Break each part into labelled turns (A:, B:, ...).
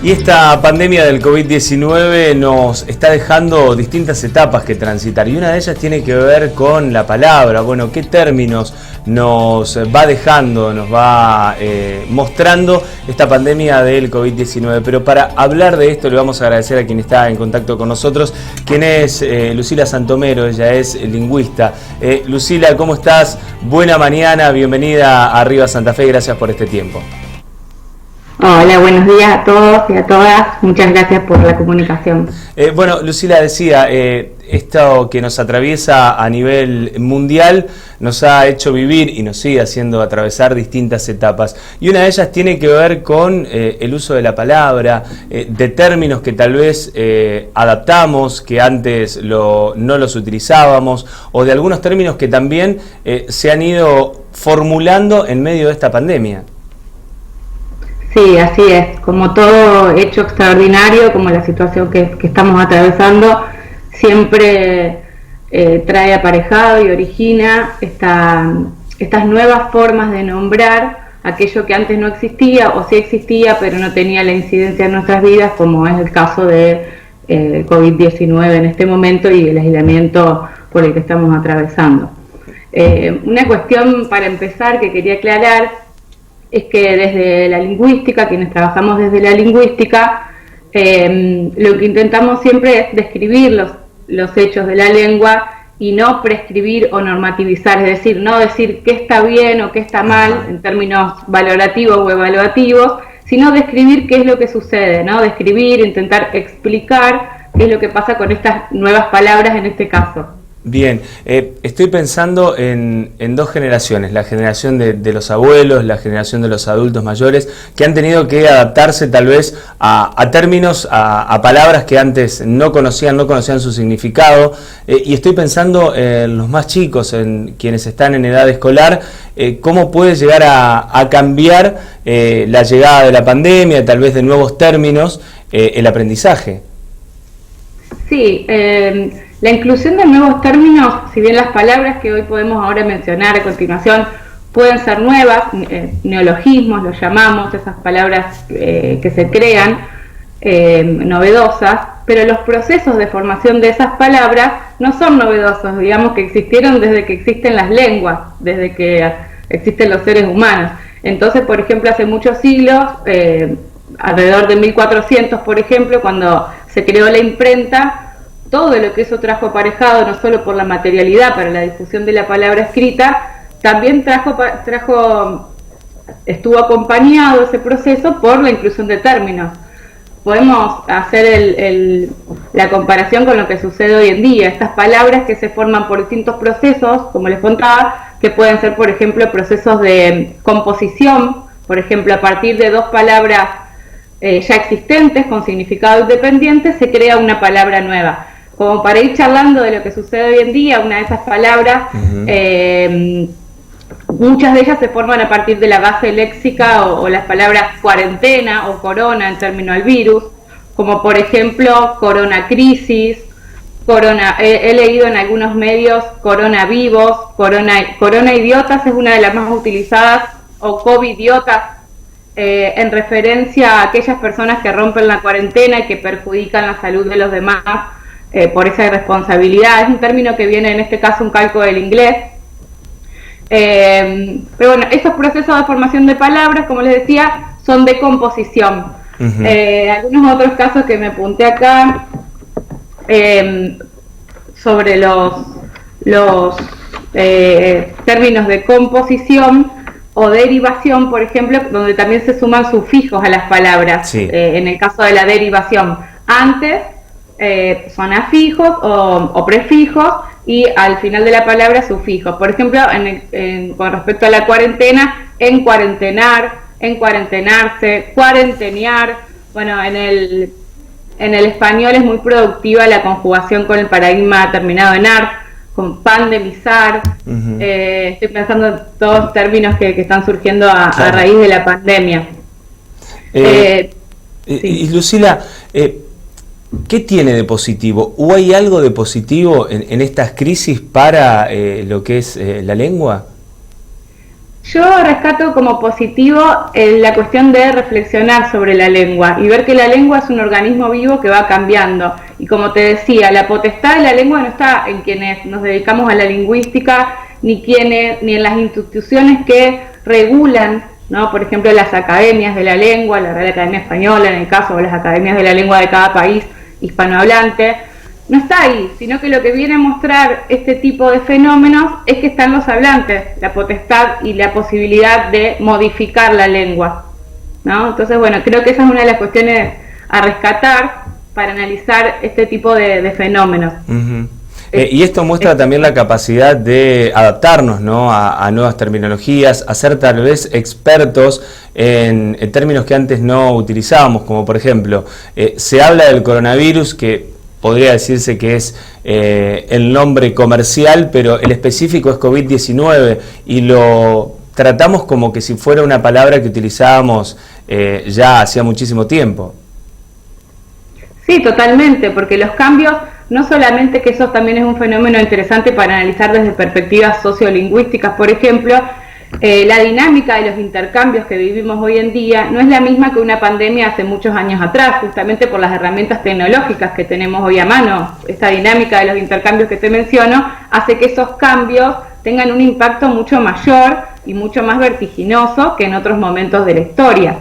A: Y esta pandemia del COVID-19 nos está dejando distintas etapas que transitar y una de ellas tiene que ver con la palabra. Bueno, qué términos nos va dejando, nos va mostrando esta pandemia del COVID-19. Pero para hablar de esto le vamos a agradecer a quien está en contacto con nosotros, quien es Lucila Santomero, ella es lingüista. Lucila, ¿cómo estás? Buena mañana, bienvenida a Arriba Santa Fe, gracias por este tiempo.
B: Hola, buenos días a todos y a todas. Muchas gracias por la comunicación.
A: Bueno, Lucila decía, esto que nos atraviesa a nivel mundial nos ha hecho vivir y nos sigue haciendo atravesar distintas etapas. Y una de ellas tiene que ver con el uso de la palabra, de términos que tal vez adaptamos, que antes no los utilizábamos, o de algunos términos que también se han ido formulando en medio de esta pandemia.
B: Sí, así es. Como todo hecho extraordinario, como la situación que estamos atravesando, siempre trae aparejado y origina estas nuevas formas de nombrar aquello que antes no existía o sí existía, pero no tenía la incidencia en nuestras vidas, como es el caso de COVID-19 en este momento y el aislamiento por el que estamos atravesando. Una cuestión para empezar que quería aclarar es que desde la lingüística, quienes trabajamos desde la lingüística, lo que intentamos siempre es describir los hechos de la lengua y no prescribir o normativizar, es decir, no decir qué está bien o qué está mal en términos valorativos o evaluativos, sino describir qué es lo que sucede, ¿no? Describir, intentar explicar qué es lo que pasa con estas nuevas palabras en este caso.
A: Bien, estoy pensando en dos generaciones, la generación de los abuelos, la generación de los adultos mayores, que han tenido que adaptarse tal vez a términos, a palabras que antes no conocían su significado, y estoy pensando en los más chicos, en quienes están en edad escolar, cómo puede llegar a cambiar la llegada de la pandemia, tal vez de nuevos términos, el aprendizaje.
B: Sí, la inclusión de nuevos términos, si bien las palabras que hoy podemos ahora mencionar a continuación pueden ser nuevas, neologismos los llamamos, esas palabras que se crean, novedosas, pero los procesos de formación de esas palabras no son novedosos, digamos que existieron desde que existen las lenguas, desde que existen los seres humanos. Entonces, por ejemplo, hace muchos siglos, alrededor de 1400, por ejemplo, cuando se creó la imprenta, todo lo que eso trajo aparejado, no solo por la materialidad para la difusión de la palabra escrita, también estuvo acompañado ese proceso por la inclusión de términos. Podemos hacer la comparación con lo que sucede hoy en día, estas palabras que se forman por distintos procesos, como les contaba, que pueden ser, por ejemplo, procesos de composición, por ejemplo, a partir de dos palabras ya existentes con significado independiente, se crea una palabra nueva. Como para ir charlando de lo que sucede hoy en día, una de esas palabras, muchas de ellas se forman a partir de la base léxica o las palabras cuarentena o corona en términos al virus, como por ejemplo coronacrisis, he leído en algunos medios coronavivos, coronaidiotas es una de las más utilizadas, o covidiotas, en referencia a aquellas personas que rompen la cuarentena y que perjudican la salud de los demás por esa irresponsabilidad. Es un término que viene en este caso un calco del inglés. Pero bueno, esos procesos de formación de palabras, como les decía, son de composición. Algunos otros casos que me apunté acá sobre los términos de composición o derivación, por ejemplo, donde también se suman sufijos a las palabras, sí. En el caso de la derivación. Antes son afijos o prefijos y al final de la palabra sufijos. Por ejemplo, con respecto a la cuarentena, en cuarentenar, en cuarentenarse, cuarentenear. Bueno, en el español es muy productiva la conjugación con el paradigma terminado en ar, con pandemizar. Estoy pensando en todos términos que están surgiendo a raíz de la pandemia.
A: Sí. Y Lucila, ¿qué tiene de positivo? ¿O hay algo de positivo en estas crisis para lo que es la lengua?
B: Yo rescato como positivo la cuestión de reflexionar sobre la lengua y ver que la lengua es un organismo vivo que va cambiando. Y como te decía, la potestad de la lengua no está en quienes nos dedicamos a la lingüística, ni en las instituciones que regulan, ¿no? Por ejemplo, las academias de la lengua, la Real Academia Española, en el caso de las academias de la lengua de cada país hispanohablante. No está ahí, sino que lo que viene a mostrar este tipo de fenómenos es que están los hablantes, la potestad y la posibilidad de modificar la lengua, ¿no? Entonces, bueno, creo que esa es una de las cuestiones a rescatar para analizar este tipo de fenómenos.
A: Y esto muestra también la capacidad de adaptarnos, ¿no?, a nuevas terminologías, a ser tal vez expertos en términos que antes no utilizábamos, como por ejemplo, se habla del coronavirus, que podría decirse que es el nombre comercial, pero el específico es COVID-19 y lo tratamos como que si fuera una palabra que utilizábamos ya hacía muchísimo tiempo.
B: Sí, totalmente, porque los cambios, no solamente que eso también es un fenómeno interesante para analizar desde perspectivas sociolingüísticas, por ejemplo, la dinámica de los intercambios que vivimos hoy en día no es la misma que una pandemia hace muchos años atrás, justamente por las herramientas tecnológicas que tenemos hoy a mano. Esta dinámica de los intercambios que te menciono hace que esos cambios tengan un impacto mucho mayor y mucho más vertiginoso que en otros momentos de la historia.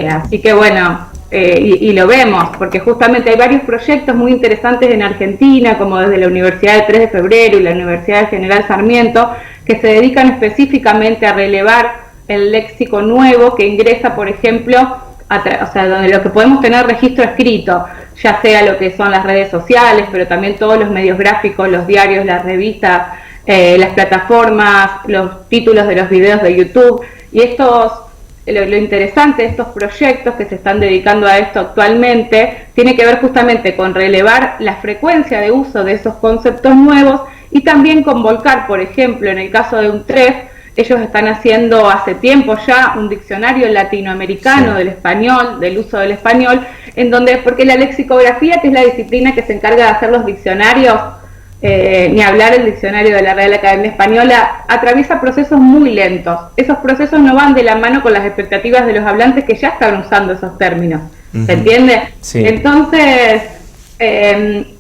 B: Así que bueno, y lo vemos, porque justamente hay varios proyectos muy interesantes en Argentina, como desde la Universidad del 3 de Febrero y la Universidad del General Sarmiento, que se dedican específicamente a relevar el léxico nuevo que ingresa, por ejemplo, o sea, donde lo que podemos tener registro escrito, ya sea lo que son las redes sociales, pero también todos los medios gráficos, los diarios, las revistas, las plataformas, los títulos de los videos de YouTube. Y lo interesante de estos proyectos que se están dedicando a esto actualmente tiene que ver justamente con relevar la frecuencia de uso de esos conceptos nuevos y también con volcar, por ejemplo, en el caso de UNTREF, ellos están haciendo hace tiempo ya un diccionario latinoamericano del español, del uso del español, en donde, porque la lexicografía, que es la disciplina que se encarga de hacer los diccionarios, ni hablar el diccionario de la Real Academia Española, atraviesa procesos muy lentos. Esos procesos no van de la mano con las expectativas de los hablantes que ya están usando esos términos. ¿Se entiende? Sí. Entonces,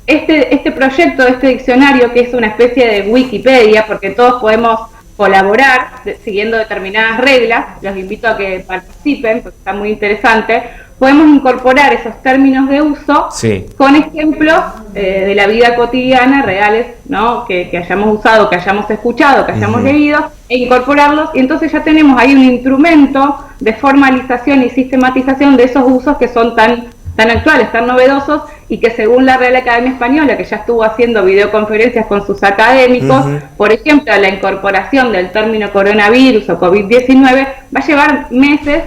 B: este proyecto, este diccionario, que es una especie de Wikipedia, porque todos podemos colaborar siguiendo determinadas reglas, los invito a que participen, porque está muy interesante. Podemos incorporar esos términos de uso con ejemplos de la vida cotidiana, reales, ¿no?, que hayamos usado, que hayamos escuchado, que hayamos leído, e incorporarlos, y entonces ya tenemos ahí un instrumento de formalización y sistematización de esos usos que son tan actuales, tan novedosos, y que según la Real Academia Española, que ya estuvo haciendo videoconferencias con sus académicos, por ejemplo, la incorporación del término coronavirus o COVID-19 va a llevar meses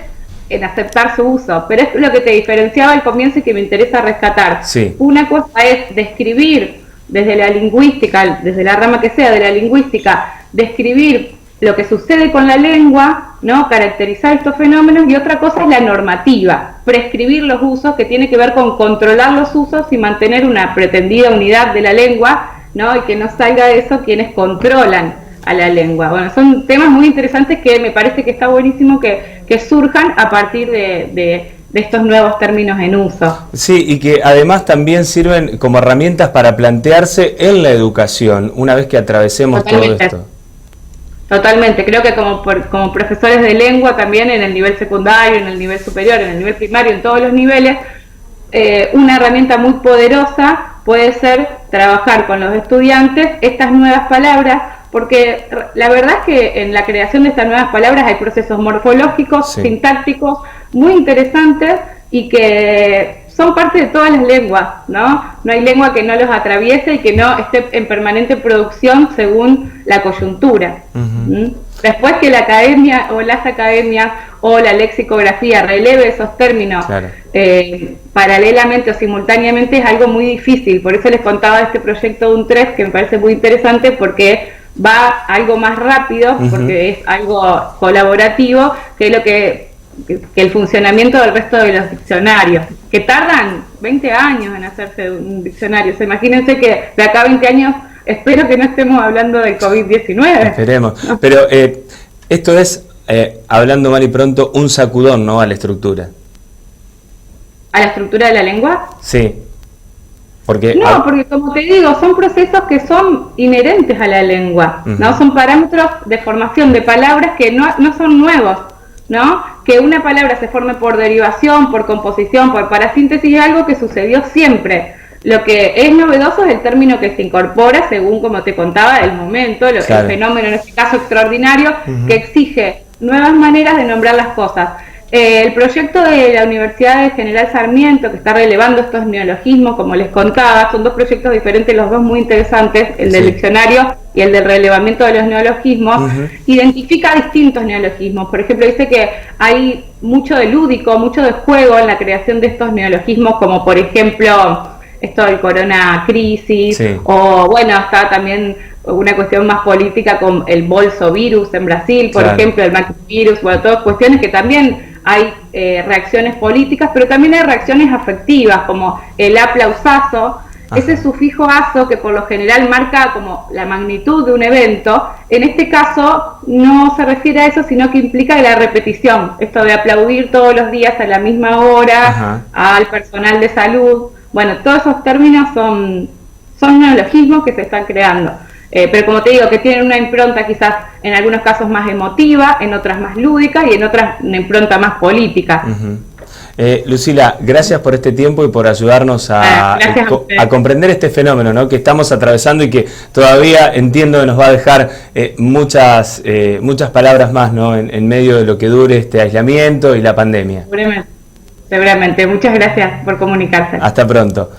B: en aceptar su uso, pero es lo que te diferenciaba al comienzo y que me interesa rescatar. Una cosa es describir desde la lingüística, desde la rama que sea de la lingüística, describir lo que sucede con la lengua, ¿no?, caracterizar estos fenómenos, y otra cosa es la normativa, prescribir los usos, que tiene que ver con controlar los usos y mantener una pretendida unidad de la lengua, ¿no?, y que no salga de eso quienes controlan a la lengua. Bueno, son temas muy interesantes que me parece que está buenísimo que surjan a partir de estos nuevos términos en uso. Sí,
A: y que además también sirven como herramientas para plantearse en la educación, una vez que atravesemos todo esto.
B: Totalmente, creo que como profesores de lengua también en el nivel secundario, en el nivel superior, en el nivel primario, en todos los niveles, una herramienta muy poderosa puede ser trabajar con los estudiantes estas nuevas palabras, porque la verdad es que en la creación de estas nuevas palabras hay procesos morfológicos, sintácticos, muy interesantes y que son parte de todas las lenguas, ¿no? No hay lengua que no los atraviese y que no esté en permanente producción según la coyuntura. Después que la academia o las academias o la lexicografía releve esos términos paralelamente o simultáneamente es algo muy difícil. Por eso les contaba de este proyecto de UNTREF, que me parece muy interesante porque va algo más rápido, porque es algo colaborativo, que es lo que el funcionamiento del resto de los diccionarios, que tardan 20 años en hacerse un diccionario. O sea, imagínense que de acá a 20 años espero que no estemos hablando del COVID-19.
A: Esperemos. Pero Esto es, hablando mal y pronto, un sacudón, ¿no?, a la estructura.
B: ¿A la estructura de la lengua?
A: Sí. Porque
B: como te digo, son procesos que son inherentes a la lengua, ¿no? Son parámetros de formación de palabras que no son nuevos, ¿no? Que una palabra se forme por derivación, por composición, por parasíntesis es algo que sucedió siempre. Lo que es novedoso es el término que se incorpora según, como te contaba, el momento, el fenómeno, en este caso extraordinario, que exige nuevas maneras de nombrar las cosas. El proyecto de la Universidad de General Sarmiento, que está relevando estos neologismos, como les contaba, son dos proyectos diferentes, los dos muy interesantes, el del diccionario y el del relevamiento de los neologismos, identifica distintos neologismos. Por ejemplo, dice que hay mucho de lúdico, mucho de juego en la creación de estos neologismos, como por ejemplo esto del corona crisis, o bueno, está también una cuestión más política con el bolsovirus en Brasil, por ejemplo, el maquivirus, bueno, todas cuestiones que también hay reacciones políticas, pero también hay reacciones afectivas, como el aplausazo, ese sufijo azo que por lo general marca como la magnitud de un evento. En este caso no se refiere a eso, sino que implica la repetición, esto de aplaudir todos los días a la misma hora al personal de salud. Bueno, todos esos términos son neologismos que se están creando. Pero como te digo, que tienen una impronta quizás en algunos casos más emotiva, en otras más lúdica y en otras una impronta más política.
A: Lucila, gracias por este tiempo y por ayudarnos a comprender este fenómeno, ¿no?, que estamos atravesando y que todavía entiendo que nos va a dejar muchas palabras más, ¿no?, en medio de lo que dure este aislamiento y la pandemia.
B: Seguramente. Muchas gracias por comunicarse.
A: Hasta pronto.